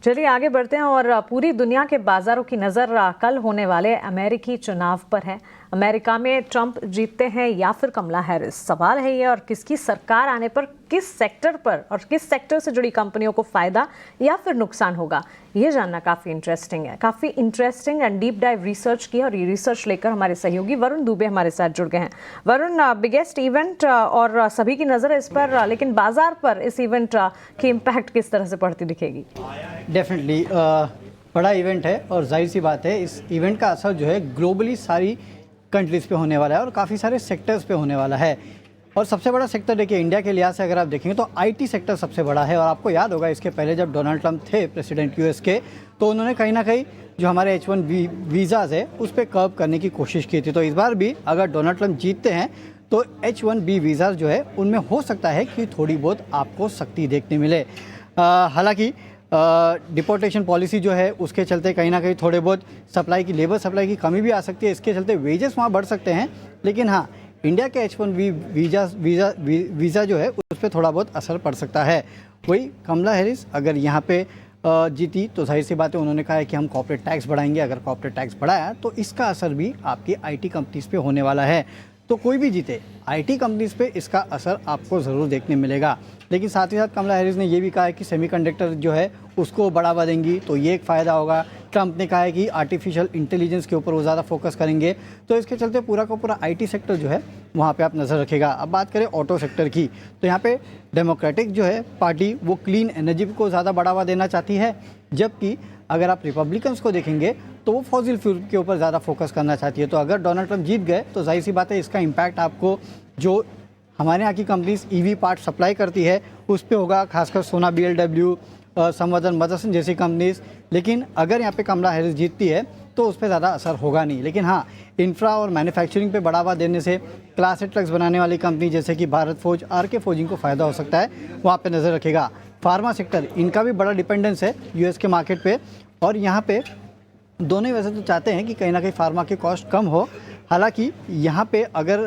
चलिए आगे बढ़ते हैं और पूरी दुनिया के बाजारों की नज़र कल होने वाले अमेरिकी चुनाव पर है। अमेरिका में ट्रंप जीतते हैं या फिर कमला हैरिस, सवाल है ये। और किसकी सरकार आने पर किस सेक्टर पर और किस सेक्टर से जुड़ी कंपनियों को फायदा या फिर नुकसान होगा, ये जानना काफ़ी इंटरेस्टिंग है। काफ़ी interesting and deep dive research की और ये रिसर्च लेकर हमारे सहयोगी वरुण दुबे हमारे साथ जुड़ गए हैं। वरुण, बिगेस्ट इवेंट और सभी की नज़र है इस पर, लेकिन बाजार पर इस इवेंट की इम्पैक्ट किस तरह से पड़ती दिखेगी? डेफिनेटली बड़ा इवेंट है और जाहिर सी बात है इस इवेंट का असर जो है ग्लोबली सारी कंट्रीज़ पे होने वाला है और काफ़ी सारे सेक्टर्स पे होने वाला है। और सबसे बड़ा सेक्टर देखिए इंडिया के लिहाज से अगर आप देखेंगे तो आईटी सेक्टर सबसे बड़ा है। और आपको याद होगा इसके पहले जब डोनाल्ड ट्रंप थे प्रेसिडेंट यूएस के, तो उन्होंने कहीं ना कहीं जो हमारे H1B वीज़ाज़ है उस पर कर्व करने की कोशिश की थी। तो इस बार भी अगर डोनाल्ड ट्रंप जीतते हैं तो H1B वीज़ा जो है उनमें हो सकता है कि थोड़ी बहुत आपको सख्ती देखने मिले। हालांकि डिपोर्टेशन पॉलिसी जो है उसके चलते कहीं ना कहीं थोड़े बहुत सप्लाई की लेबर सप्लाई की कमी भी आ सकती है, इसके चलते वेजेस वहाँ बढ़ सकते हैं। लेकिन हाँ, इंडिया के H1B वीज़ा जो है उस पर थोड़ा बहुत असर पड़ सकता है। वही कमला हैरिस अगर यहाँ पे जीती तो जाहिर सी बात है, उन्होंने कहा है कि हम कॉर्पोरेट टैक्स बढ़ाएंगे। अगर कॉर्पोरेट टैक्स बढ़ाया तो इसका असर भी आपकी आईटी कंपनीज़ पे होने वाला है। तो कोई भी जीते आईटी कंपनीज़ पे इसका असर आपको ज़रूर देखने मिलेगा। लेकिन साथ ही साथ कमला हैरिस ने यह भी कहा है कि सेमीकंडक्टर जो है उसको बढ़ावा देंगी, तो ये एक फ़ायदा होगा। ट्रंप ने कहा है कि आर्टिफिशियल इंटेलिजेंस के ऊपर वो ज़्यादा फोकस करेंगे, तो इसके चलते पूरा का पूरा आईटी सेक्टर जो है वहाँ पे आप नज़र रखेगा। अब बात करें ऑटो सेक्टर की, तो यहाँ पे डेमोक्रेटिक जो है पार्टी वो क्लीन एनर्जी को ज़्यादा बढ़ावा देना चाहती है, जबकि अगर आप रिपब्लिकन्स को देखेंगे तो वो फॉसिल फ्यूल के ऊपर ज़्यादा फोकस करना चाहती है। तो अगर डोनाल्ड ट्रंप जीत गए तो जाहिर सी बात है इसका इम्पैक्ट आपको जो हमारे यहाँ की कंपनीज ईवी पार्ट सप्लाई करती है उस पर होगा, खासकर सोना BLW, संवर्धन मदरसन जैसी कंपनीज। लेकिन अगर यहाँ पे कमला हैरिस जीतती है तो उस पर ज़्यादा असर होगा नहीं। लेकिन हाँ, इंफ्रा और मैन्युफैक्चरिंग पे बढ़ावा देने से क्लास 8 ट्रक्स बनाने वाली कंपनी जैसे कि भारत फोर्ज, RK फोर्जिंग को फ़ायदा हो सकता है, वहाँ पे नज़र रखेगा। फार्मा सेक्टर, इनका भी बड़ा डिपेंडेंस है US के मार्केट पे, और यहाँ पे दोनों ही वैसे तो चाहते हैं कि कहीं ना कहीं फार्मा की कॉस्ट कम हो। हालांकि यहाँ पे अगर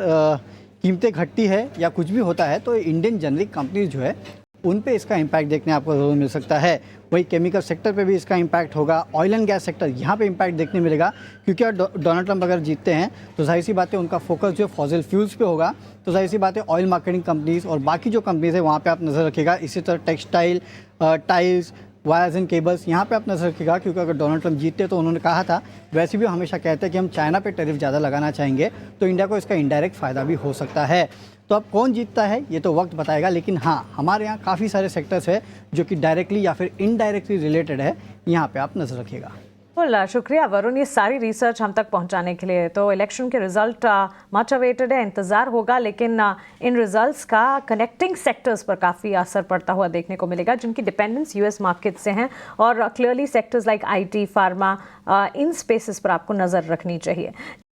कीमतें घटती है या कुछ भी होता है तो इंडियन जेनरिक कंपनीज जो है उन पे इसका इम्पैक्ट देखने आपको ज़रूर मिल सकता है। वही केमिकल सेक्टर पे भी इसका इम्पैक्ट होगा। ऑयल एंड गैस सेक्टर यहाँ पे इम्पैक्ट देखने मिलेगा, क्योंकि डोनाल्ड ट्रंप अगर जीतते हैं तो जाहिर सी बात है उनका फोकस जो फॉसिल फ्यूल्स पे होगा। तो जाहिर सी बात है ऑयल मार्केटिंग कंपनीज और बाकी जो कंपनीज है वहाँ पर आप नज़र रखेगा। इसी तरह textile, tiles, wires and cables, यहाँ पे आप नजर रखिएगा, क्योंकि अगर डोनाल्ड ट्रंप जीतते तो उन्होंने कहा था, वैसे भी हमेशा कहते हैं कि हम चाइना पे टैरिफ ज़्यादा लगाना चाहेंगे, तो इंडिया को इसका इनडायरेक्ट फ़ायदा भी हो सकता है। तो अब कौन जीतता है ये तो वक्त बताएगा। लेकिन हाँ, हमारे यहाँ काफ़ी सारे सेक्टर्स है जो कि डायरेक्टली या फिर इनडायरेक्टली रिलेटेड है, यहाँ पर आप नज़र रखिएगा। शुक्रिया वरुण, ये सारी रिसर्च हम तक पहुंचाने के लिए। तो इलेक्शन के रिजल्ट मच अवेटेड है, इंतज़ार होगा, लेकिन इन रिजल्ट्स का कनेक्टिंग सेक्टर्स पर काफ़ी असर पड़ता हुआ देखने को मिलेगा, जिनकी डिपेंडेंस US मार्केट से हैं। और clearly sectors like IT, pharma, in spaces पर आपको नज़र रखनी चाहिए।